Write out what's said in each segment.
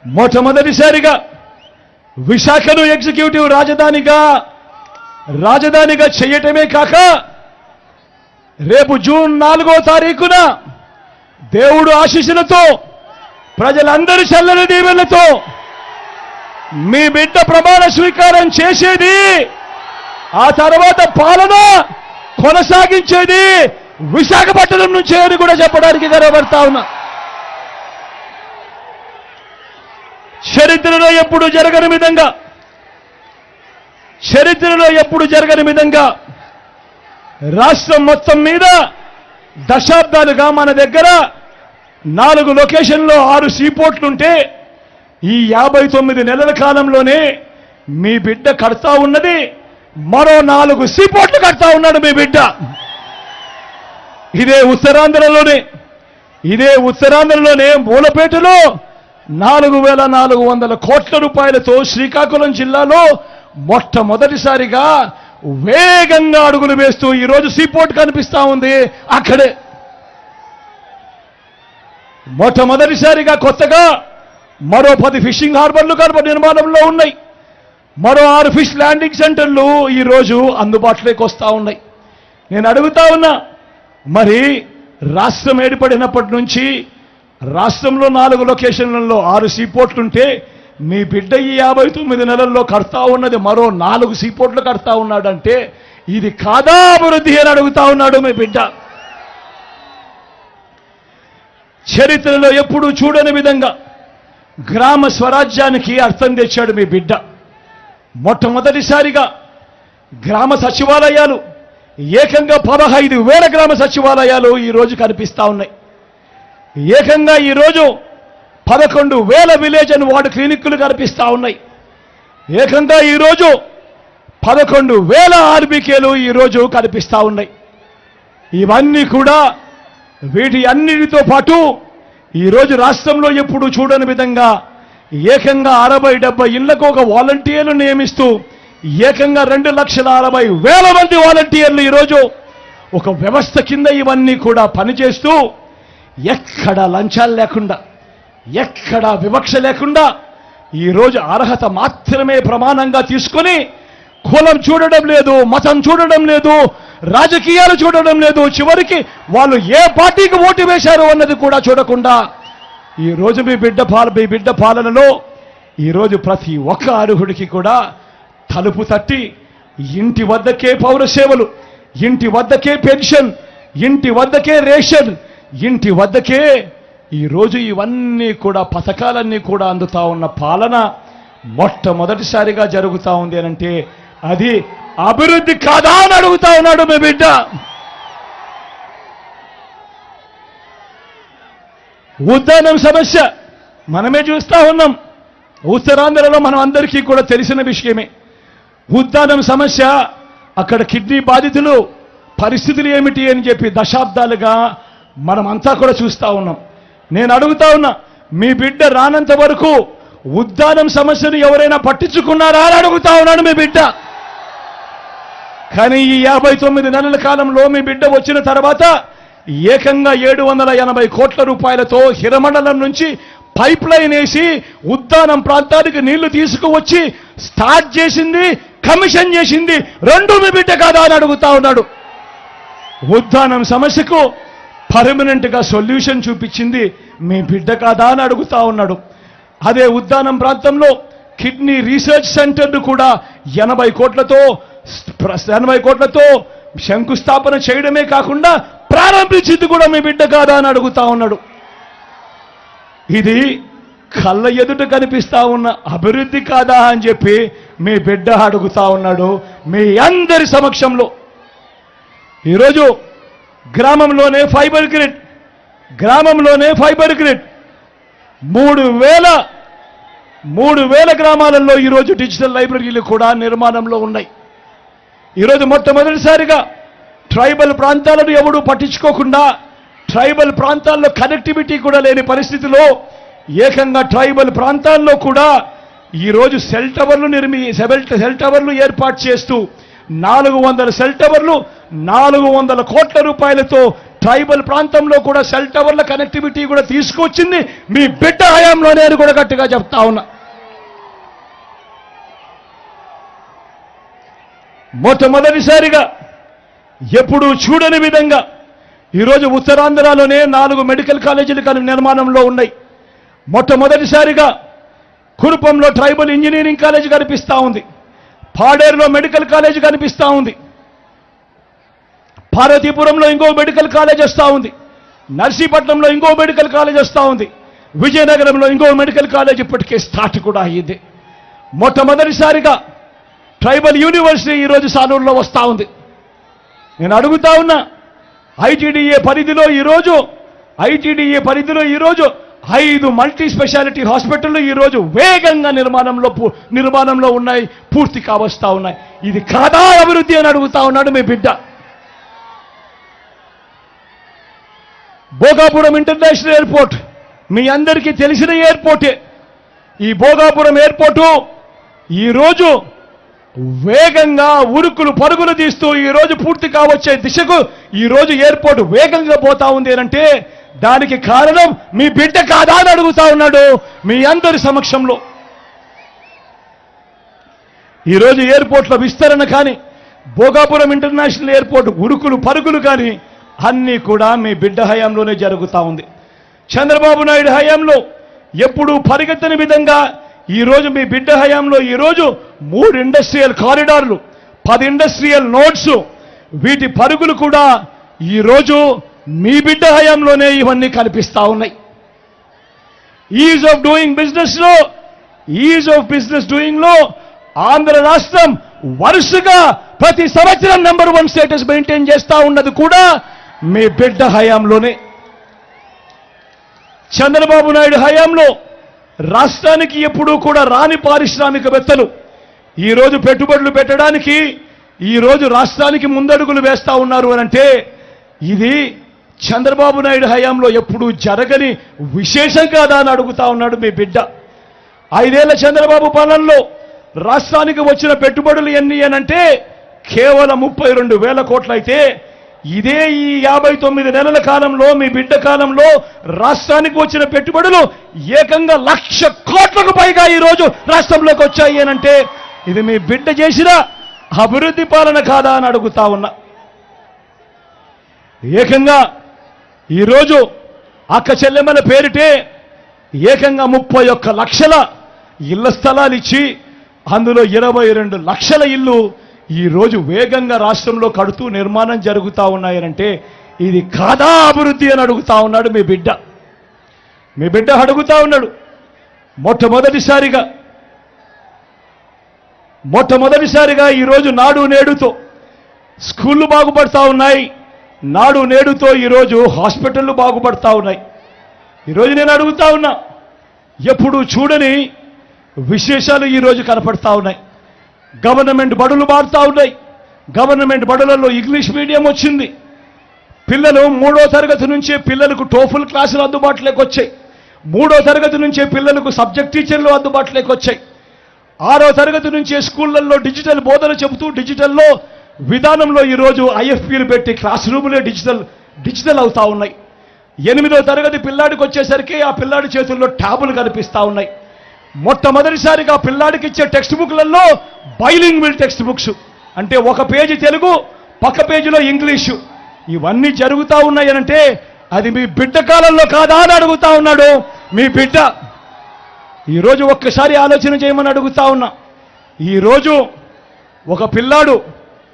మొట్టమొదటిసారిగా విశాఖను ఎగ్జిక్యూటివ్ రాజధానిగా చేయటమే కాక రేపు జూన్ 4వ తారీఖున దేవుడు ఆశీస్సులతో ప్రజలందరి చల్లని దీవెనలతో మీ బిడ్డ ప్రమాణ స్వీకారం చేసేది, ఆ తర్వాత పాలన కొనసాగించేది విశాఖపట్నం నుంచే అని కూడా చెప్పడానికి గర్వపడతా ఉన్నా. చరిత్రలో ఎప్పుడు జరగని విధంగా రాష్ట్రం మొత్తం మీద దశాబ్దాలుగా మన దగ్గర 4 లొకేషన్లో 6 సీపోర్ట్లుంటే ఈ 59 నెలల కాలంలోనే మీ బిడ్డ కడతా ఉన్నది మరో 4 సీపోర్ట్లు కడతా ఉన్నాడు మీ బిడ్డ. ఇదే ఉత్తరాంధ్రలోనే మూలపేటలో 4,400 కోట్ల రూపాయలతో శ్రీకాకుళం జిల్లాలో మొట్టమొదటిసారిగా వేగంగా అడుగులు వేస్తూ ఈరోజు సీపోర్ట్ కనిపిస్తా ఉంది. అక్కడే మొట్టమొదటిసారిగా కొత్తగా మరో 10 ఫిషింగ్ హార్బర్లు నిర్మాణంలో ఉన్నాయి. మరో 6 ఫిష్ ల్యాండింగ్ సెంటర్లు ఈరోజు అందుబాటులోకి వస్తూ ఉన్నాయి. నేను అడుగుతా ఉన్నా, మరి రాష్ట్రం ఏర్పడినప్పటి నుంచి రాష్ట్రంలో 4 లొకేషన్లలో 6 సీపోర్ట్లుంటే మీ బిడ్డ ఈ 59 నెలల్లో కడతా ఉన్నది మరో 4 సీపోర్ట్లు కడతా ఉన్నాడంటే ఇది కాదా అభివృద్ధి అని అడుగుతా ఉన్నాడు మీ బిడ్డ. చరిత్రలో ఎప్పుడూ చూడని విధంగా గ్రామ స్వరాజ్యానికి అర్థం తెచ్చాడు మీ బిడ్డ. మొట్టమొదటిసారిగా గ్రామ సచివాలయాలు ఏకంగా 15,000 గ్రామ సచివాలయాలు ఈరోజు కనిపిస్తా ఉన్నాయి. ఏకంగా ఈరోజు 11,000 విలేజ్ అండ్ వార్డు క్లినిక్లు కనిపిస్తా ఉన్నాయి. ఏకంగా ఈరోజు 11,000 ఆర్బీకేలు ఈరోజు కనిపిస్తా ఉన్నాయి. ఇవన్నీ కూడా వీటి అన్నిటితో పాటు ఈరోజు రాష్ట్రంలో ఎప్పుడు చూడని విధంగా ఏకంగా 60-70 ఇళ్లకు ఒక వాలంటీర్లు నియమిస్తూ ఏకంగా 2,60,000 మంది వాలంటీర్లు ఈరోజు ఒక వ్యవస్థ కింద ఇవన్నీ కూడా పనిచేస్తూ ఎక్కడ లంచాలు లేకుండా, ఎక్కడ వివక్ష లేకుండా ఈరోజు అర్హత మాత్రమే ప్రమాణంగా తీసుకొని కులం చూడడం లేదు, మతం చూడడం లేదు, రాజకీయాలు చూడడం లేదు, చివరికి వాళ్ళు ఏ పార్టీకి ఓటు వేశారు అన్నది కూడా చూడకుండా ఈరోజు మీ బిడ్డ పాలనలో ఈరోజు ప్రతి ఒక్క అర్హుడికి కూడా తలుపు తట్టి ఇంటి వద్దకే పౌర సేవలు, ఇంటి వద్దకే పెన్షన్, ఇంటి వద్దకే రేషన్, ఇంటి వద్దకే ఈరోజు ఇవన్నీ కూడా పథకాలన్నీ కూడా అందుతా ఉన్న పాలన మొట్టమొదటిసారిగా జరుగుతూ ఉంది అనంటే అది అభివృద్ధి కాదా అని అడుగుతా ఉన్నాడు మీ బిడ్డ. ఉద్దానం సమస్య మనమే చూస్తా ఉన్నాం. ఉత్తరాంధ్రలో మనం అందరికీ కూడా తెలిసిన విషయమే. ఉద్దానం సమస్య, అక్కడ కిడ్నీ బాధితులు పరిస్థితులు ఏమిటి అని చెప్పి దశాబ్దాలుగా మనమంతా కూడా చూస్తా ఉన్నాం. నేను అడుగుతా ఉన్నా, మీ బిడ్డ రానంత వరకు ఉద్దానం సమస్యను ఎవరైనా పట్టించుకున్నారా అని అడుగుతా ఉన్నాడు మీ బిడ్డ. కానీ ఈ 59 నెలల కాలంలో మీ బిడ్డ వచ్చిన తర్వాత ఏకంగా 780 కోట్ల రూపాయలతో హిరమండలం నుంచి పైప్ లైన్ వేసి ఉద్దానం ప్రాంతానికి నీళ్లు తీసుకువచ్చి స్టార్ట్ చేసింది, కమిషన్ చేసింది రెండు మీ బిడ్డ కాదా అని అడుగుతా ఉన్నాడు. ఉద్దానం సమస్యకు పర్మనెంట్ గా సొల్యూషన్ చూపించింది మీ బిడ్డ కాదా అని అడుగుతా ఉన్నాడు. అదే ఉద్దానం ప్రాంతంలో కిడ్నీ రీసెర్చ్ సెంటర్ను కూడా 80 కోట్లతో శంకుస్థాపన చేయడమే కాకుండా ప్రారంభించింది కూడా మీ బిడ్డ కాదా అని అడుగుతా ఉన్నాడు. ఇది కళ్ళ ఎదుట కనిపిస్తా ఉన్న అభివృద్ధి కాదా అని చెప్పి మీ బిడ్డ అడుగుతా ఉన్నాడు మీ అందరి సమక్షంలో. ఈరోజు గ్రామంలోనే ఫైబర్ గ్రిడ్ 3,000 గ్రామాలలో ఈరోజు డిజిటల్ లైబ్రరీలు కూడా నిర్మాణంలో ఉన్నాయి. ఈరోజు మొట్టమొదటిసారిగా ట్రైబల్ ప్రాంతాలను ఎవడూ పట్టించుకోకుండా, ట్రైబల్ ప్రాంతాల్లో కనెక్టివిటీ కూడా లేని పరిస్థితిలో ఏకంగా ట్రైబల్ ప్రాంతాల్లో కూడా ఈరోజు సెల్ టవర్లు ఏర్పాటు చేస్తూ 400 సెల్ టవర్లు 400 కోట్ల రూపాయలతో ట్రైబల్ ప్రాంతంలో కూడా సెల్ టవర్ల కనెక్టివిటీ కూడా తీసుకొచ్చింది మీ బిడ్డ హయాంలో నేను కూడా గట్టిగా చెప్తా ఉన్నా. మొట్టమొదటిసారిగా ఎప్పుడూ చూడని విధంగా ఈరోజు ఉత్తరాంధ్రలోనే 4 మెడికల్ కాలేజీలు నిర్మాణంలో ఉన్నాయి. మొట్టమొదటిసారిగా కురుపంలో ట్రైబల్ ఇంజనీరింగ్ కాలేజీ కనిపిస్తూ ఉంది. పాడేరులో మెడికల్ కాలేజీ కనిపిస్తూ ఉంది. పార్వతీపురంలో ఇంకో మెడికల్ కాలేజ్ వస్తూ ఉంది. నర్సీపట్నంలో ఇంకో మెడికల్ కాలేజ్ వస్తూ ఉంది. విజయనగరంలో ఇంకో మెడికల్ కాలేజ్ ఇప్పటికే స్టార్ట్ కూడా అయ్యింది. మొట్టమొదటిసారిగా ట్రైబల్ యూనివర్సిటీ ఈరోజు సాలూరులో వస్తూ ఉంది. నేను అడుగుతా ఉన్నా, ఐటీడీఏ పరిధిలో ఈరోజు 5 మల్టీ స్పెషాలిటీ హాస్పిటళ్లు ఈరోజు వేగంగా నిర్మాణంలో ఉన్నాయి, పూర్తి కావస్తా ఉన్నాయి. ఇది కాదా అభివృద్ధి అని అడుగుతా ఉన్నాడు మీ బిడ్డ. భోగాపురం ఇంటర్నేషనల్ ఎయిర్పోర్ట్ మీ అందరికీ తెలిసిన ఎయిర్పోర్టే. ఈ భోగాపురం ఎయిర్పోర్టు ఈరోజు వేగంగా ఉరుకులు పరుగులు తీస్తూ ఈరోజు పూర్తి కావచ్చే దిశకు ఈరోజు ఎయిర్పోర్ట్ వేగంగా పోతా ఉంది అంటే దానికి కారణం మీ బిడ్డ కాదా అని అడుగుతా ఉన్నాడు మీ అందరి సమక్షంలో. ఈరోజు ఎయిర్పోర్ట్ల విస్తరణ కానీ, భోగాపురం ఇంటర్నేషనల్ ఎయిర్పోర్ట్ ఉరుకులు పరుగులు కానీ అన్నీ కూడా మీ బిడ్డ హయాంలోనే జరుగుతూ ఉంది. చంద్రబాబు నాయుడు హయాంలో ఎప్పుడూ పరిగెత్తని విధంగా ఈరోజు మీ బిడ్డ హయాంలో ఈరోజు 3 ఇండస్ట్రియల్ కారిడార్లు, 10 ఇండస్ట్రియల్ నోడ్స్, వీటి పరుగులు కూడా ఈరోజు మీ బిడ్డ హయాంలోనే ఇవన్నీ కనిపిస్తా ఉన్నాయి. ఈజ్ ఆఫ్ బిజినెస్ డూయింగ్ లో ఆంధ్ర రాష్ట్రం వరుసగా ప్రతి సంవత్సరం నెంబర్ 1 స్టేటస్ మెయింటైన్ చేస్తా ఉన్నది కూడా మీ బిడ్డ హయాంలోనే. చంద్రబాబు నాయుడు హయాంలో రాష్ట్రానికి ఎప్పుడూ కూడా రాని పారిశ్రామికవేత్తలు ఈరోజు పెట్టుబడులు పెట్టడానికి ఈరోజు రాష్ట్రానికి ముందడుగులు వేస్తా ఉన్నారు అనంటే ఇది చంద్రబాబు నాయుడు హయాంలో ఎప్పుడూ జరగని విశేషం కాదా అని అడుగుతా ఉన్నాడు మీ బిడ్డ. 5 ఏళ్ల చంద్రబాబు పాలనలో రాష్ట్రానికి వచ్చిన పెట్టుబడులు ఎన్ని అనంటే కేవలం 32,000 కోట్లయితే ఇదే ఈ 59 నెలల కాలంలో మీ బిడ్డ కాలంలో రాష్ట్రానికి వచ్చిన పెట్టుబడులు ఏకంగా 1,00,000 కోట్లకు పైగా ఈరోజు రాష్ట్రంలోకి వచ్చాయి అనంటే ఇది మీ బిడ్డ చేసిన అభివృద్ధి పాలన కాదా అని అడుగుతా ఉన్నా. ఏకంగా ఈరోజు అక్క చెల్లెమ్మల పేరిటే ఏకంగా 31 లక్షల ఇళ్ల స్థలాలు ఇచ్చి అందులో 22 లక్షల ఇల్లు ఈరోజు వేగంగా రాష్ట్రంలో కడుతూ నిర్మాణం జరుగుతూ ఉన్నాయనంటే ఇది కాదా అభివృద్ధి అని అడుగుతా ఉన్నాడు మీ బిడ్డ. మీ బిడ్డ అడుగుతా ఉన్నాడు, మొట్టమొదటిసారిగా ఈరోజు నాడు నేడుతో స్కూళ్ళు బాగుపడతా ఉన్నాయి. నాడు నేడుతో ఈరోజు హాస్పిటళ్ళు బాగుపడతా ఉన్నాయి. ఈరోజు నేను అడుగుతా ఉన్నా, ఎప్పుడు చూడని విశేషాలు ఈరోజు కనపడతా ఉన్నాయి. గవర్నమెంట్ బడులు మారుతా ఉన్నాయి. గవర్నమెంట్ బడులలో ఇంగ్లీష్ మీడియం వచ్చింది. పిల్లలు 3వ తరగతి నుంచే పిల్లలకు టోఫుల్ క్లాసులు అందుబాటులోకి వచ్చాయి. 3వ తరగతి నుంచే పిల్లలకు సబ్జెక్ట్ టీచర్లు అందుబాటులోకి వచ్చాయి. 6వ తరగతి నుంచే స్కూళ్లలో డిజిటల్ బోధన చెబుతూ డిజిటల్లో విధానంలో ఈరోజు ఐఎఫ్పీలు పెట్టి క్లాస్ రూములే డిజిటల్ అవుతా ఉన్నాయి. 8వ తరగతి పిల్లాడికి వచ్చేసరికి ఆ పిల్లాడి చేతుల్లో ట్యాబులు కనిపిస్తా ఉన్నాయి. మొట్టమొదటిసారిగా పిల్లాడికి ఇచ్చే టెక్స్ట్ బుక్లలో బైలింగ్వల్ టెక్స్ట్ బుక్స్, అంటే ఒక పేజీ తెలుగు పక్క పేజీలో ఇంగ్లీషు, ఇవన్నీ జరుగుతూ ఉన్నాయనంటే అది మీ బిడ్డ కాలంలో కాదా అని అడుగుతా ఉన్నాడు మీ బిడ్డ. ఈరోజు ఒక్కసారి ఆలోచన చేయమని అడుగుతా ఉన్నా. ఈరోజు ఒక పిల్లాడు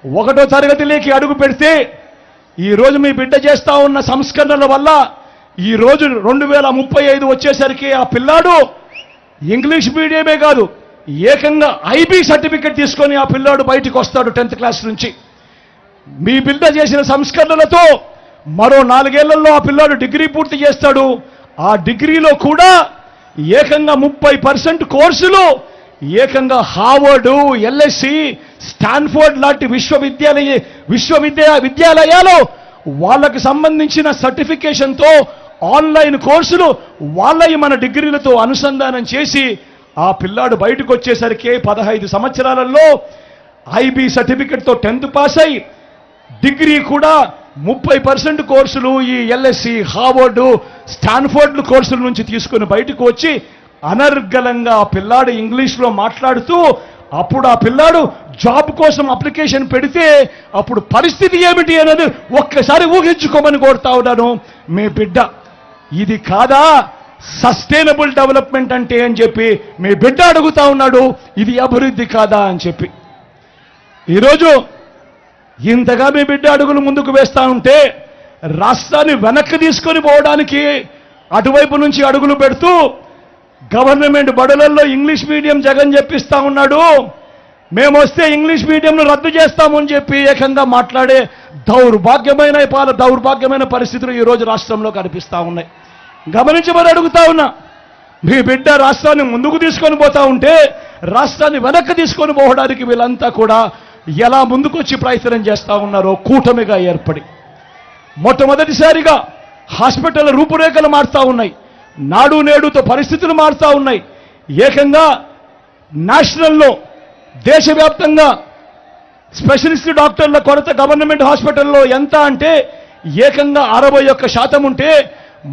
1వ తరగతిలోకి అడుగు పెడితే ఈరోజు మీ బిడ్డ చేస్తా ఉన్న సంస్కరణల వల్ల ఈరోజు 2035 వచ్చేసరికి ఆ పిల్లాడు ఇంగ్లీష్ మీడియమే కాదు ఏకంగా ఐబీ సర్టిఫికెట్ తీసుకొని ఆ పిల్లాడు బయటికి వస్తాడు 10th క్లాస్ నుంచి. మీ బిడ్డ చేసిన సంస్కరణలతో మరో 4 ఏళ్లలో ఆ పిల్లాడు డిగ్రీ పూర్తి చేస్తాడు. ఆ డిగ్రీలో కూడా ఏకంగా 30% కోర్సులు ఏకంగా హార్వర్డ్, ఎల్ఎస్సి, స్టాన్ఫోర్డ్ లాంటి విశ్వవిద్యాలయాలు వాళ్ళకి సంబంధించిన సర్టిఫికేషన్తో ఆన్లైన్ కోర్సులు వాళ్ళవి మన డిగ్రీలతో అనుసంధానం చేసి ఆ పిల్లాడు బయటకు వచ్చేసరికి 15 సంవత్సరాలలో ఐబీ సర్టిఫికెట్తో 10th పాస్ అయి డిగ్రీ కూడా 30% కోర్సులు ఈ ఎల్ఎస్సి, హార్వర్డ్, స్టాన్ఫోర్డ్ కోర్సుల నుంచి తీసుకుని బయటకు వచ్చి అనర్గళంగా ఆ పిల్లాడు ఇంగ్లీష్లో మాట్లాడుతూ అప్పుడు ఆ పిల్లాడు జాబ్ కోసం అప్లికేషన్ పెడితే అప్పుడు పరిస్థితి ఏమిటి అనేది ఒక్కసారి ఊహించుకోమని కోరుతా ఉన్నాను. మీ బిడ్డ ఇది కాదా సస్టైనబుల్ డెవలప్మెంట్ అంటే అని చెప్పి మీ బిడ్డ అడుగుతా ఉన్నాడు. ఇది అభివృద్ధి కాదా అని చెప్పి ఈరోజు ఇంతగా మీ బిడ్డ అడుగులు ముందుకు వేస్తా ఉంటే రాష్ట్రాన్ని వెనక్కి తీసుకొని పోవడానికి అటువైపు నుంచి అడుగులు పెడుతూ గవర్నమెంట్ బడులలో ఇంగ్లీష్ మీడియం జగన్ చెప్పిస్తా ఉన్నాడు. మేము వస్తే ఇంగ్లీష్ మీడియంను రద్దు చేస్తామని చెప్పి ఏకంగా మాట్లాడే దౌర్భాగ్యమైన పరిస్థితులు ఈరోజు రాష్ట్రంలో కనిపిస్తా ఉన్నాయి. గమనించమని అడుగుతా ఉన్నా. మీ బిడ్డ రాష్ట్రాన్ని ముందుకు తీసుకొని పోతా ఉంటే రాష్ట్రాన్ని వెనక్కి తీసుకొని పోవడానికి వీళ్ళంతా కూడా ఎలా ముందుకొచ్చి ప్రయత్నం చేస్తా ఉన్నారో కూటమిగా ఏర్పడి మొట్టమొదటిసారిగా హాస్పిటల్ రూపురేఖలు మారుతా ఉన్నాయి. నాడు నేడుతో పరిస్థితులు మారుతా ఉన్నాయి. ఏకంగా నేషనల్లో దేశవ్యాప్తంగా స్పెషలిస్ట్ డాక్టర్ల కొరత గవర్నమెంట్ హాస్పిటల్లో ఎంత అంటే ఏకంగా 61% ఉంటే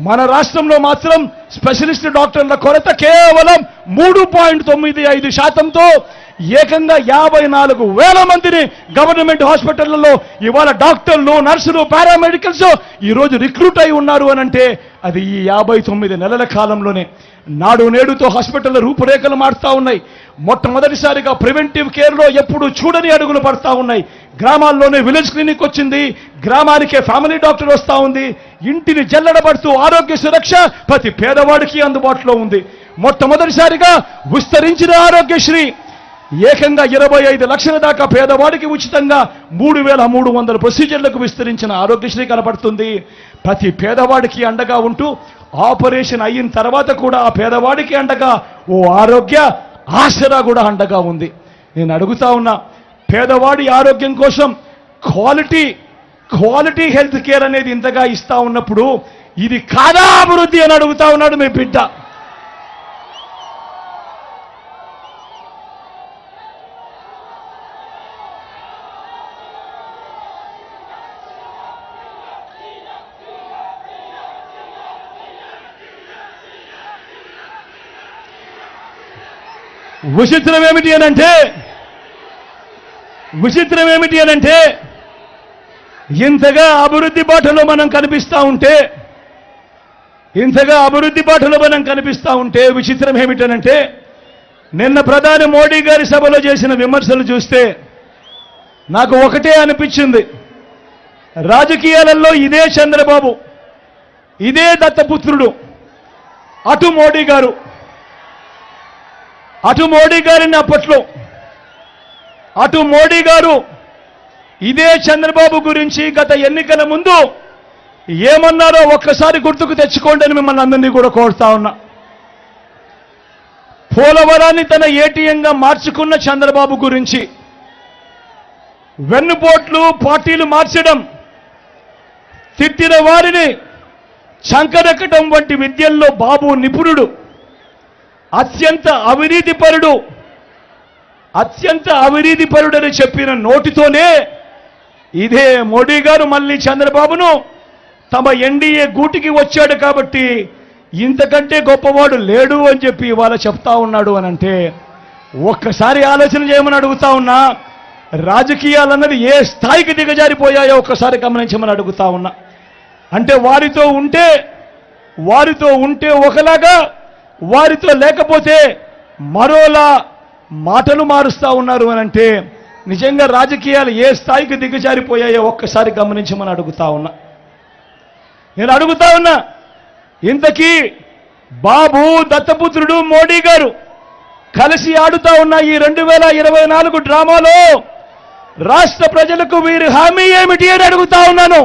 మన రాష్ట్రంలో మాత్రం స్పెషలిస్ట్ డాక్టర్ల కొరత కేవలం 3.95%తో ఏకంగా 54,000 మందిని గవర్నమెంట్ హాస్పిటళ్లలో ఇవాళ డాక్టర్లు, నర్సులు, పారామెడికల్స్ ఈరోజు రిక్రూట్ అయి ఉన్నారు అని అంటే అది ఈ 59 నెలల కాలంలోనే. నాడు నేడుతో హాస్పిటల్ రూపురేఖలు మారుతా ఉన్నాయి. మొట్టమొదటిసారిగా ప్రివెంటివ్ కేర్లో ఎప్పుడు చూడని అడుగులు పడతా ఉన్నాయి. గ్రామాల్లోనే విలేజ్ క్లినిక్ వచ్చింది. గ్రామానికే ఫ్యామిలీ డాక్టర్ వస్తూ ఉంది. ఇంటిని జల్లడబడుతూ ఆరోగ్య సురక్ష ప్రతి పేదవాడికి అందుబాటులో ఉంది. మొట్టమొదటిసారిగా విస్తరించిన ఆరోగ్యశ్రీ ఏకంగా 25 లక్షల దాకా పేదవాడికి ఉచితంగా 3,300 ప్రొసీజర్లకు విస్తరించిన ఆరోగ్యశ్రీ కనబడుతుంది. ప్రతి పేదవాడికి అండగా ఉంటూ ఆపరేషన్ అయిన తర్వాత కూడా ఆ పేదవాడికి అండగా ఓ ఆరోగ్య ఆసరా కూడా అండగా ఉంది. నేను అడుగుతా ఉన్నా, పేదవాడి ఆరోగ్యం కోసం క్వాలిటీ హెల్త్ కేర్ అనేది ఇంతగా ఇస్తా ఉన్నప్పుడు ఇది కాదా అభివృద్ధి అని అడుగుతా ఉన్నాడు మీ బిడ్డ. విచిత్రం ఏమిటి అనంటే ఇంతగా అభివృద్ధి బాటలో మనం కనిపిస్తా ఉంటే విచిత్రం ఏమిటనంటే నిన్న ప్రధాని మోడీ గారి సభలో చేసిన విమర్శలు చూస్తే నాకు ఒకటే అనిపించింది. రాజకీయాలలో ఇదే చంద్రబాబు, ఇదే దత్తపుత్రుడు, అటు మోడీ గారిని అప్పట్లో అటు మోడీ గారు ఇదే చంద్రబాబు గురించి గత ఎన్నికల ముందు ఏమన్నారో ఒక్కసారి గుర్తుకు తెచ్చుకోండి అని మిమ్మల్ని అందరినీ కూడా కోరుతా ఉన్నా. పోలవరాన్ని తన ఏటీఎంగా మార్చుకున్న చంద్రబాబు గురించి వెన్నుపోట్లు, పార్టీలు మార్చడం, తిట్టిన వారిని చంకరెక్కడం వంటి విద్యల్లో బాబు నిపుణుడు, అత్యంత అవినీతిపరుడని చెప్పిన నోటితోనే ఇదే మోడీ గారు మళ్ళీ చంద్రబాబును తమ ఎన్డీఏ గూటికి వచ్చాడు కాబట్టి ఇంతకంటే గొప్పవాడు లేడు అని చెప్పి ఇవాళ చెప్తా ఉన్నాడు అని అంటే ఒక్కసారి ఆలోచన చేయమని అడుగుతా ఉన్నా. రాజకీయాలన్నది ఏ స్థాయికి దిగజారిపోయాయో ఒక్కసారి గమనించమని అడుగుతా ఉన్నా. అంటే వారితో ఉంటే ఒకలాగా, వారితో లేకపోతే మరోలా మాటలు మారుస్తా ఉన్నారు అని అంటే నిజంగా రాజకీయాలు ఏ స్థాయికి దిగజారిపోయాయో ఒక్కసారి గమనించమని అడుగుతా ఉన్నా. నేను అడుగుతా ఉన్నా, ఇంతకీ బాబు, దత్తపుత్రుడు, మోడీ గారు కలిసి ఆడుతా ఉన్న ఈ 2024 డ్రామాలో రాష్ట్ర ప్రజలకు వీరి హామీ ఏమిటి అని అడుగుతా ఉన్నాను.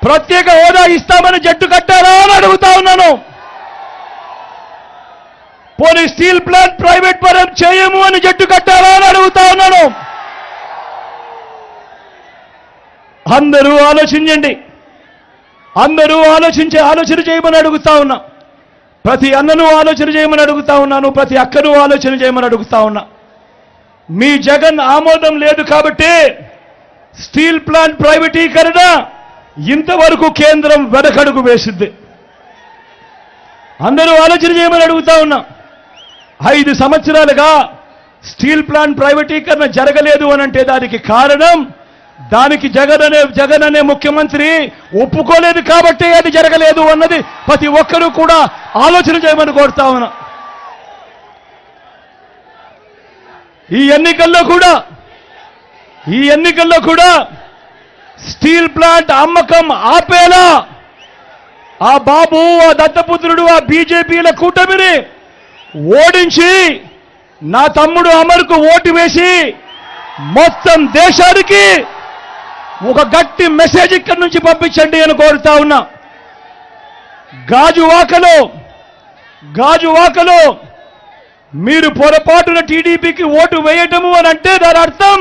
ప్రత్యేక హోదా ఇస్తామని జట్టు కట్టారా అని అడుగుతా ఉన్నాను. పోనీ స్టీల్ ప్లాంట్ ప్రైవేట్ పరం చేయము అని జట్టు కట్టారా అని అడుగుతా ఉన్నాను. అందరూ ఆలోచించండి. ఆలోచన చేయమని అడుగుతా ఉన్నా. ప్రతి అన్నను ఆలోచన చేయమని అడుగుతా ఉన్నాను. ప్రతి అక్కను ఆలోచన చేయమని అడుగుతా ఉన్నా. మీ జగన్ ఆమోదం లేదు కాబట్టి స్టీల్ ప్లాంట్ ప్రైవేటీకరణ ఇంతవరకు కేంద్రం వెనకడుగు వేసింది. అందరూ ఆలోచన చేయమని అడుగుతా ఉన్నా. 5 సంవత్సరాలుగా స్టీల్ ప్లాంట్ ప్రైవేటీకరణ జరగలేదు అనంటే దానికి కారణం, దానికి జగన్ అనే ముఖ్యమంత్రి ఒప్పుకోలేదు కాబట్టి అది జరగలేదు అన్నది ప్రతి ఒక్కరూ కూడా ఆలోచన చేయమని కోరుతా ఉన్నా. ఈ ఎన్నికల్లో కూడా స్టీల్ ప్లాంట్ అమ్మకం ఆపేలా ఆ బాబు, ఆ దత్తపుత్రుడు, ఆ బీజేపీల కూటమిని ఓడించి నా తమ్ముడు అమర్కు ఓటు వేసి మొత్తం దేశానికి ఒక గట్టి మెసేజ్ ఇక్కడి నుంచి పంపించండి అని కోరుతా ఉన్నా. గాజువాకలో మీరు పొరపాటున టీడీపీకి ఓటు వేయటము అని అంటే దాని అర్థం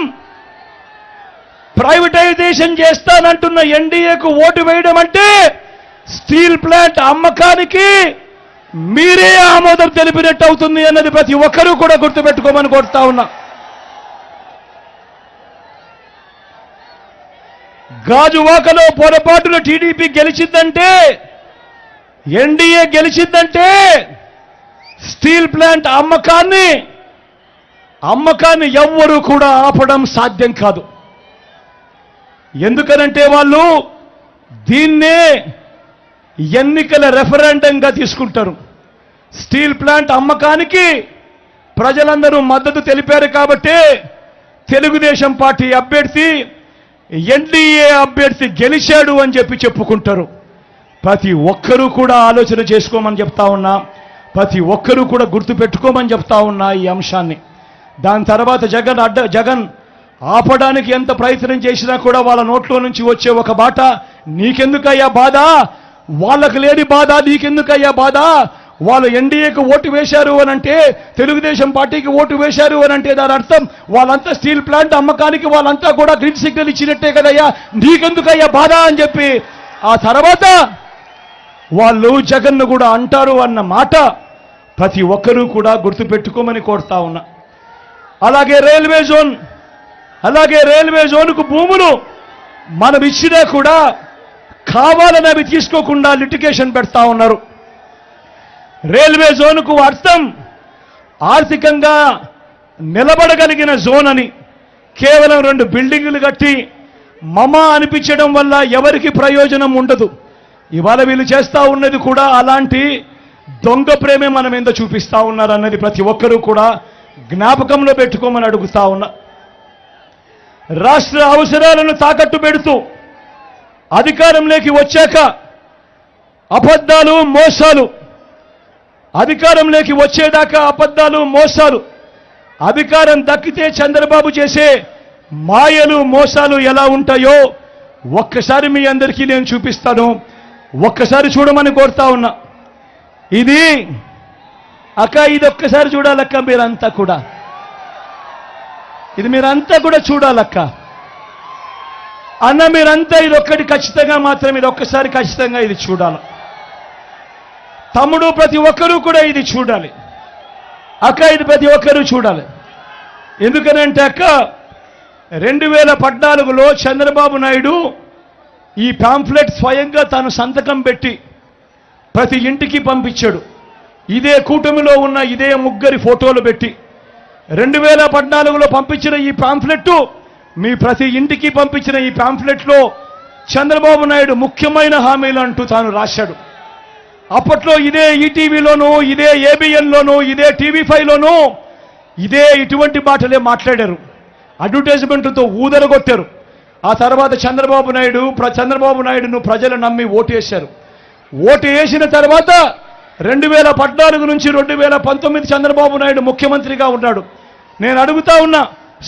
ప్రైవేటైజేషన్ చేస్తానంటున్న ఎన్డీఏకు ఓటు వేయడం అంటే స్టీల్ ప్లాంట్ అమ్మకానికి మీరే ఆమోదం తెలిపినట్టు అవుతుంది అన్నది ప్రతి ఒక్కరూ కూడా గుర్తుపెట్టుకోమని కోరుతా ఉన్నా. గాజువాకలో పొరపాటున టీడీపీ గెలిచిందంటే, ఎన్డీఏ గెలిచిందంటే స్టీల్ ప్లాంట్ అమ్మకాన్ని ఎవ్వరూ కూడా ఆపడం సాధ్యం కాదు. ఎందుకనంటే వాళ్ళు దీన్నే ఎన్నికల రెఫరెండంగా తీసుకుంటారు. స్టీల్ ప్లాంట్ అమ్మకానికి ప్రజలందరూ మద్దతు తెలిపారు కాబట్టి తెలుగుదేశం పార్టీ అభ్యర్థి, ఎన్డీఏ అభ్యర్థి గెలిచాడు అని చెప్పుకుంటారు. ప్రతి ఒక్కరూ కూడా ఆలోచన చేసుకోమని చెప్తా ఉన్నా, ప్రతి ఒక్కరూ కూడా గుర్తుపెట్టుకోమని చెప్తా ఉన్నా ఈ అంశాన్ని. దాని తర్వాత జగన్ ఆపడానికి ఎంత ప్రయత్నం చేసినా కూడా వాళ్ళ నోట్లో నుంచి వచ్చే ఒక బాట, నీకెందుకయ్యా బాధ, వాళ్ళకు లేని బాధ నీకెందుకయ్యా బాధ, వాళ్ళు ఎన్డీఏకు ఓటు వేశారు అనంటే, తెలుగుదేశం పార్టీకి ఓటు వేశారు అనంటే దాని అర్థం వాళ్ళంతా స్టీల్ ప్లాంట్ అమ్మకానికి వాళ్ళంతా కూడా గ్రీన్ సిగ్నల్ ఇచ్చినట్టే కదయ్యా, నీకెందుకయ్యా బాధ అని చెప్పి ఆ తర్వాత వాళ్ళు జగన్ను కూడా అంటారు అన్న మాట ప్రతి ఒక్కరూ కూడా గుర్తుపెట్టుకోమని కోరుతా ఉన్నా. అలాగే రైల్వే జోన్కు భూములు మనం ఇచ్చినా కూడా కావాలని అవి తీసుకోకుండా లిటిగేషన్ పెడతా ఉన్నారు. రైల్వే జోన్కు అర్థం ఆర్థికంగా నిలబడగలిగిన జోన్ అని, కేవలం 2 బిల్డింగులు కట్టి మమా అనిపించడం వల్ల ఎవరికి ప్రయోజనం ఉండదు. ఇవాళ వీళ్ళు చేస్తా ఉన్నది కూడా అలాంటి దొంగ ప్రేమే మన మీద చూపిస్తా ఉన్నారన్నది ప్రతి ఒక్కరూ కూడా జ్ఞాపకంలో పెట్టుకోమని అడుగుతా ఉన్నా. రాష్ట్ర అవసరాలను తాకట్టు పెడుతూ అధికారంలోకి వచ్చాక అబద్ధాలు మోసాలు, అధికారంలోకి వచ్చేదాకా అబద్ధాలు మోసాలు, అధికారం దక్కితే చంద్రబాబు చేసే మాయలు మోసాలు ఎలా ఉంటాయో ఒక్కసారి మీ అందరికీ నేను చూపిస్తాను. ఒక్కసారి చూడమని కోరుతా ఉన్నా. ఇది ఒక్కసారి చూడాలక్క, మీరంతా కూడా మీరంతా కూడా చూడాలక్క అన్న, మీరంతా ఇదొక్కటి ఖచ్చితంగా మాత్రం ఇదొక్కసారి ఖచ్చితంగా ఇది చూడాలి. తమ్ముడు ప్రతి ఒక్కరూ కూడా ఇది చూడాలి. అక్క ఇది ప్రతి ఒక్కరూ చూడాలి. ఎందుకనంటే అక్క 2014లో చంద్రబాబు నాయుడు ఈ పాంఫ్లెట్ స్వయంగా తాను సంతకం పెట్టి ప్రతి ఇంటికి పంపించాడు. ఇదే కూటమిలో ఉన్న ఇదే ముగ్గురి ఫోటోలు పెట్టి 2014లో పంపించిన ఈ పాంఫ్లెట్, మీ ప్రతి ఇంటికి పంపించిన ఈ పాంఫ్లెట్లో చంద్రబాబు నాయుడు ముఖ్యమైన హామీలు అంటూ తాను రాశాడు. అప్పట్లో ఇదే ఈటీవీలోనూ, ఇదే ఏబిఎన్లోనూ, ఇదే టీవీ5లోనూ ఇదే ఇటువంటి మాటలే మాట్లాడారు. అడ్వర్టైజ్మెంట్తో ఊదరగొట్టారు. ఆ తర్వాత చంద్రబాబు నాయుడును ప్రజలు నమ్మి ఓటేశారు. ఓటు వేసిన తర్వాత 2014 నుంచి 2019 చంద్రబాబు నాయుడు ముఖ్యమంత్రిగా ఉన్నాడు. నేను అడుగుతా ఉన్నా,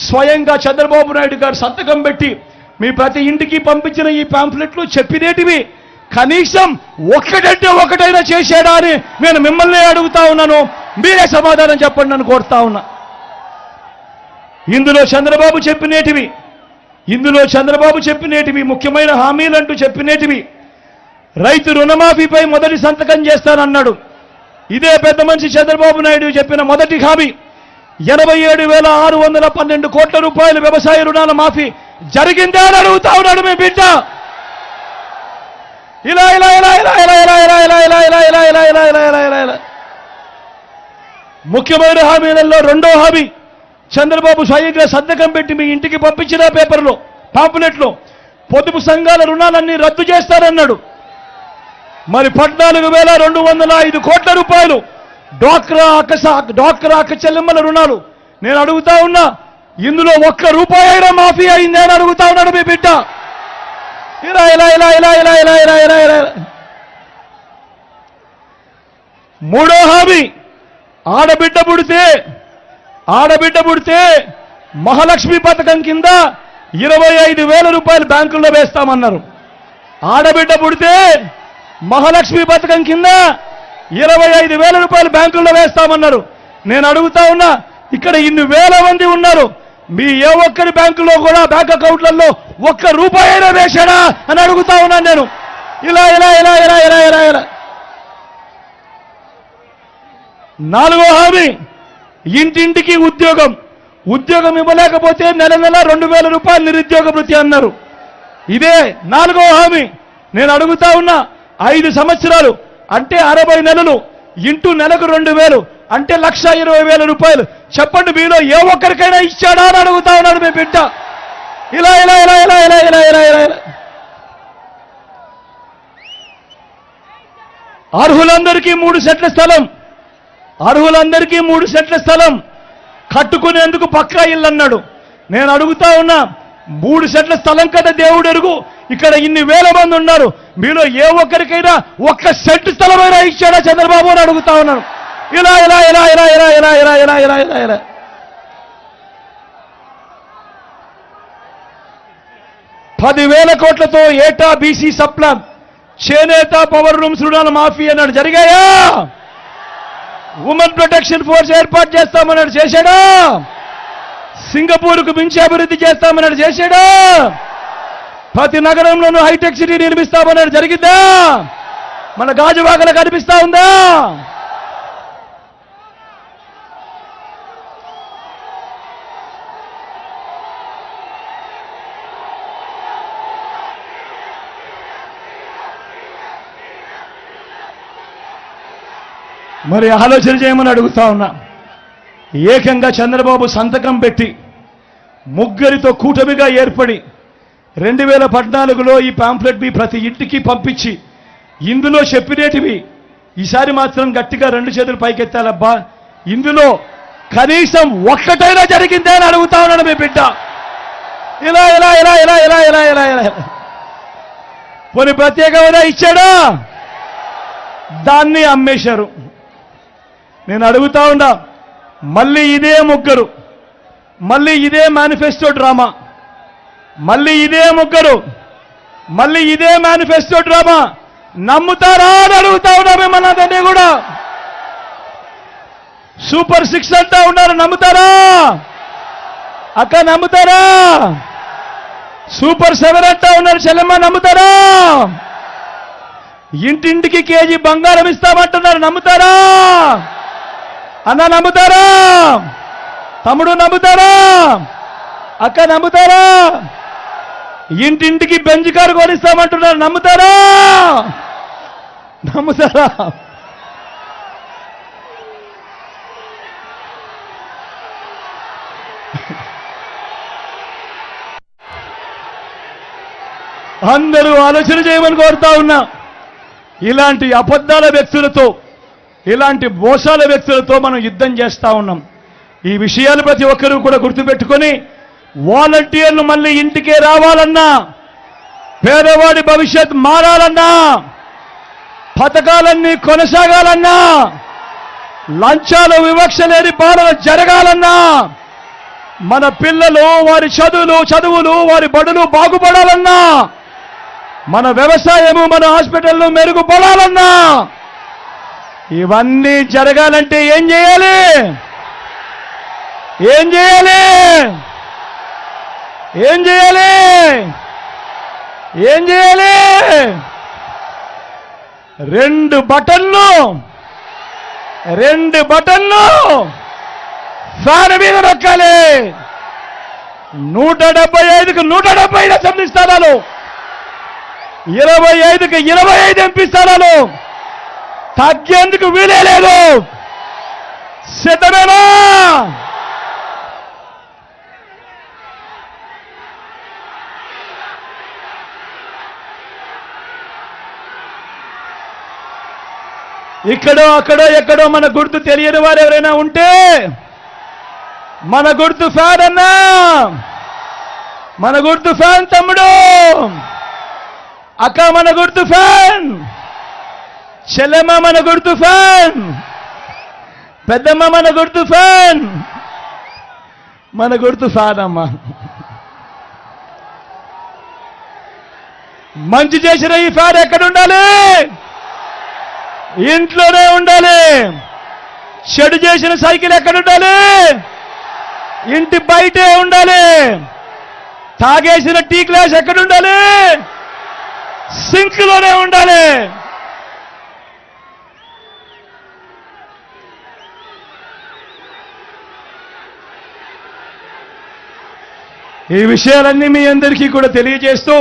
స్వయంగా చంద్రబాబు నాయుడు గారు సంతకం పెట్టి మీ ప్రతి ఇంటికి పంపించిన ఈ పాంఫ్లెట్లు చెప్పినేటివి కనీసం ఒక్కటంటే ఒకటైనా చేశాడా అని నేను మిమ్మల్ని అడుగుతా ఉన్నాను. మీరే సమాధానం చెప్పండి అని కోరుతా ఉన్నా. ఇందులో చంద్రబాబు చెప్పినేటివి ముఖ్యమైన హామీలంటూ చెప్పినేటివి, రైతు రుణమాఫీపై మొదటి సంతకం చేస్తానన్నాడు. ఇదే పెద్ద మనిషి చంద్రబాబు నాయుడు చెప్పిన మొదటి హామీ 87,612 కోట్ల రూపాయల వ్యవసాయ రుణాల మాఫీ జరిగిందే అని అడుగుతా ఉన్నాడు మీ బిడ్డ. ఇలా ఇలా ఇలా ఇలా ఇలా ఇలా ఇలా ఇలా ఇలా ఇలా ఇలా ఇలా ఇలా ఇలా ఇలా ఇలా ఇలా ముఖ్యమైన హామీలలో రెండో హామీ చంద్రబాబు స్వయంగా సంతకం పెట్టి మీ ఇంటికి పంపించిన పేపర్లో పాంపులెట్లో పొదుపు సంఘాల రుణాలన్నీ రద్దు చేస్తారన్నాడు. మరి 14,205 కోట్ల రూపాయలు డ్వాక్రా అక్క చెల్లెమ్మల రుణాలు. నేను అడుగుతా ఉన్నా, ఇందులో ఒక్క రూపాయి అయినా మాఫీ అయింది అని అడుగుతా ఉన్నాడు మీ బిడ్డ. ఇలా ఇలా ఇలా ఇలా ఇలా ఇలా ఇలా ఇలా ఇలా మూడో హామీ ఆడబిడ్డ పుడితే మహాలక్ష్మి పథకం కింద 25,000 రూపాయలు బ్యాంకుల్లో వేస్తామన్నారు. ఆడబిడ్డ పుడితే మహాలక్ష్మి పథకం కింద 25,000 రూపాయలు బ్యాంకుల్లో వేస్తామన్నారు. నేను అడుగుతా ఉన్నా, ఇక్కడ ఇన్ని వేల మంది ఉన్నారు, మీ ఏ ఒక్కరి బ్యాంకులో కూడా బ్యాంక్ అకౌంట్లలో ఒక్క రూపాయి అయినా వేశాడా అని అడుగుతా ఉన్నాను నేను. ఇలా ఇలా ఇలా ఇలా ఇలా ఇలా ఇలా నాలుగో హామీ ఇంటింటికి ఉద్యోగం ఇవ్వలేకపోతే నెల 2,000 రూపాయలు నిరుద్యోగ భృతి అన్నారు. ఇదే నాలుగో హామీ. నేను అడుగుతా ఉన్నా, 5 సంవత్సరాలు అంటే 60 నెలలు ఇంటూ నెలకు 2,000 అంటే 1,20,000 రూపాయలు. చెప్పండి, మీలో ఏ ఒక్కరికైనా ఇచ్చాడా అని అడుగుతా ఉన్నాడు మీ బిడ్డ. ఇలా ఇలా ఇలా ఇలా ఇలా ఇలా ఇలా ఇలా ఇలా అర్హులందరికీ 3 సెంట్ల స్థలం కట్టుకునేందుకు పక్కా ఇల్లు అన్నాడు. నేను అడుగుతా ఉన్నా, 3 సెంట్ల స్థలం కదా దేవుడు ఎరుగు, ఇక్కడ ఇన్ని వేల మంది ఉన్నారు, మీలో ఏ ఒక్కరికైనా 1 సెంటు స్థలమైనా ఇచ్చాడా చంద్రబాబు అని అడుగుతా ఉన్నాను. ఇలా ఇలా ఇలా ఇలా ఇలా ఇలా ఇలా ఇలా ఇలా ఇలా ఇలా 10,000 కోట్లతో ఏటా బీసీ సప్లాన్, చేనేత పవర్ రూమ్స్ రుణాల మాఫీ అన్నాడు. జరిగాయా? ఉమెన్ ప్రొటెక్షన్ ఫోర్స్ ఏర్పాటు చేస్తామన్నాడు. చేశాడా? సింగపూర్కు మించి అభివృద్ధి చేస్తామన్నాడు. చేశాడా? ప్రతి నగరంలోనూ హైటెక్ సిటీ నిర్మిస్తామన్నాడు. జరిగిందా? మన గాజువాకలో కనిపిస్తా ఉందా? మరి ఆలోచన చేయమని అడుగుతా ఉన్నా. ఏకంగా చంద్రబాబు సంతకం పెట్టి ముగ్గురితో కూటమిగా ఏర్పడి 2014లో ఈ పాంప్లెట్ మీ ప్రతి ఇంటికి పంపించి ఇందులో చెప్పినేటివి ఈసారి మాత్రం గట్టిగా 2 చేతులు పైకెత్తాలబ్బా, ఇందులో కనీసం ఒక్కటైనా జరిగిందే అని అడుగుతా ఉన్నాడు మీ బిడ్డ. ఇలా ఇలా ఇలా ఇలా ఇలా ఇలా ఇలా ఇలా పోనీ ప్రత్యేక హోదా ఇచ్చాడా? దాన్ని అమ్మేశారు. నేను అడుగుతా ఉన్నా, మళ్ళీ ఇదే ముగ్గురు, మళ్ళీ ఇదే మేనిఫెస్టో డ్రామా, మళ్ళీ ఇదే ముగ్గురు, మళ్ళీ ఇదే మేనిఫెస్టో డ్రామా నమ్ముతారా అని అడుగుతా ఉన్నా మిమ్మల్ని అందరినీ కూడా. సూపర్ 6 అంటా ఉన్నారు, నమ్ముతారా? అక్క నమ్ముతారా? సూపర్ 7 అంటా ఉన్నారు, చెల్లెమ్మ నమ్ముతారా? ఇంటింటికి కేజీ బంగారం ఇస్తామంటున్నారు, నమ్ముతారా? అన్న నమ్ముతారా? తమ్ముడు నమ్ముతారా? అక్క నమ్ముతారా? ఇంటింటికి బెంజ్ కారు కొనిస్తామంటున్నారు, నమ్ముతారా? నమ్ముతారా? అందరూ ఆలోచన చేయమని కోరుతా ఉన్నా. ఇలాంటి అబద్ధాల వ్యక్తులతో, ఇలాంటి మోసాల వ్యక్తులతో మనం యుద్ధం చేస్తా ఉన్నాం. ఈ విషయాలు ప్రతి ఒక్కరూ కూడా గుర్తుపెట్టుకొని, వాలంటీర్లు మళ్ళీ ఇంటికే రావాలన్నా, పేదవాడి భవిష్యత్ మారాలన్నా, పథకాలన్నీ కొనసాగాలన్నా, లంచాలు వివక్ష లేని పాలన జరగాలన్నా, మన పిల్లలు వారి చదువులు వారి బడులు బాగుపడాలన్నా, మన వ్యవసాయము మన హాస్పిటల్లో మెరుగుపడాలన్నా, ఇవన్నీ జరగాలంటే ఏం చేయాలి? ఏం చేయాలి? ఏం చేయాలి? ఏం చేయాలి? 2 బటన్లు ఫ్యాన్ మీద నొక్కాలి. 175కు 175 అసెంబ్లీ స్థానాలు, 25కు 25 ఎంపీ స్థానాలు, తగ్గేందుకు వీలే లేదు. సిద్ధమేనా? ఇక్కడో అక్కడో ఎక్కడో మన గుర్తు తెలియని వారు ఎవరైనా ఉంటే, మన గుర్తు ఫ్యాన్ అన్నా, మన గుర్తు ఫ్యాన్ తమ్ముడు, అక్క మన గుర్తు ఫ్యాన్, చెల్లెమ్మ మన గుర్తు ఫ్యాన్, పెద్దమ్మ మన గుర్తు ఫ్యాన్, మన గుర్తు ఫ్యాన్ అమ్మ. మంచి చేసిన ఈ ఫ్యాన్ ఎక్కడ ఉండాలి? ఇంట్లోనే ఉండాలి. చెడు చేసిన సైకిల్ ఎక్కడ ఉండాలి? ఇంటి బయటే ఉండాలి. తాగేసిన టీ గ్లాస్ ఎక్కడ ఉండాలి? సింక్లోనే ఉండాలి. ఈ విషయాలన్నీ మీ అందరికీ కూడా తెలియజేస్తూ,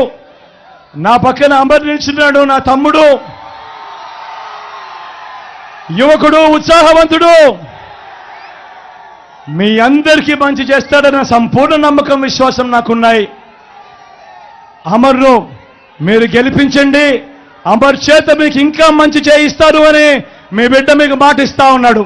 నా పక్కన అమర్ నిల్చున్నాడు నా తమ్ముడు, యువకుడు, ఉత్సాహవంతుడు. మీ అందరికీ మంచి చేస్తాడన్న సంపూర్ణ నమ్మకం, విశ్వాసం నాకున్నాయి. అమర్ను మీరు గెలిపించండి, అమర్ చేత మీకు ఇంకా మంచి చేయిస్తారు అని మీ బిడ్డ మీకు మాట ఇస్తా ఉన్నాడు.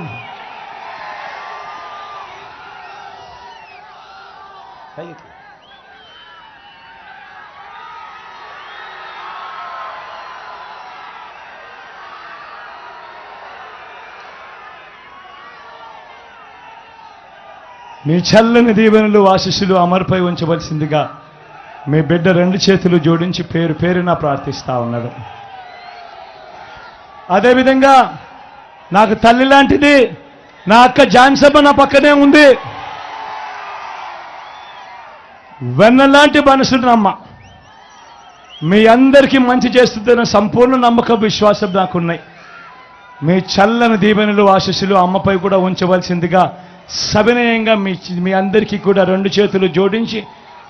మీ చల్లని దీవెనలు, ఆశీస్సులు అమర్పై ఉంచవలసిందిగా మీ బిడ్డ 2 చేతులు జోడించి పేరు పేరున ప్రార్థిస్తా ఉన్నాడు. అదేవిధంగా నాకు తల్లి లాంటిది నా అక్క జాన్సమ్మ నా పక్కనే ఉంది. వెన్నలాంటి మనసున్నమ్మ, మీ అందరికీ మంచి చేస్తుందన్న సంపూర్ణ నమ్మకం, విశ్వాసం నాకున్నాయి. మీ చల్లని దీవెనలు, ఆశీస్సులు అమ్మపై కూడా ఉంచవలసిందిగా సవినయంగా మీ అందరికీ కూడా 2 చేతులు జోడించి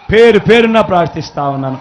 పేరు పేరున ప్రార్థిస్తా ఉన్నాను.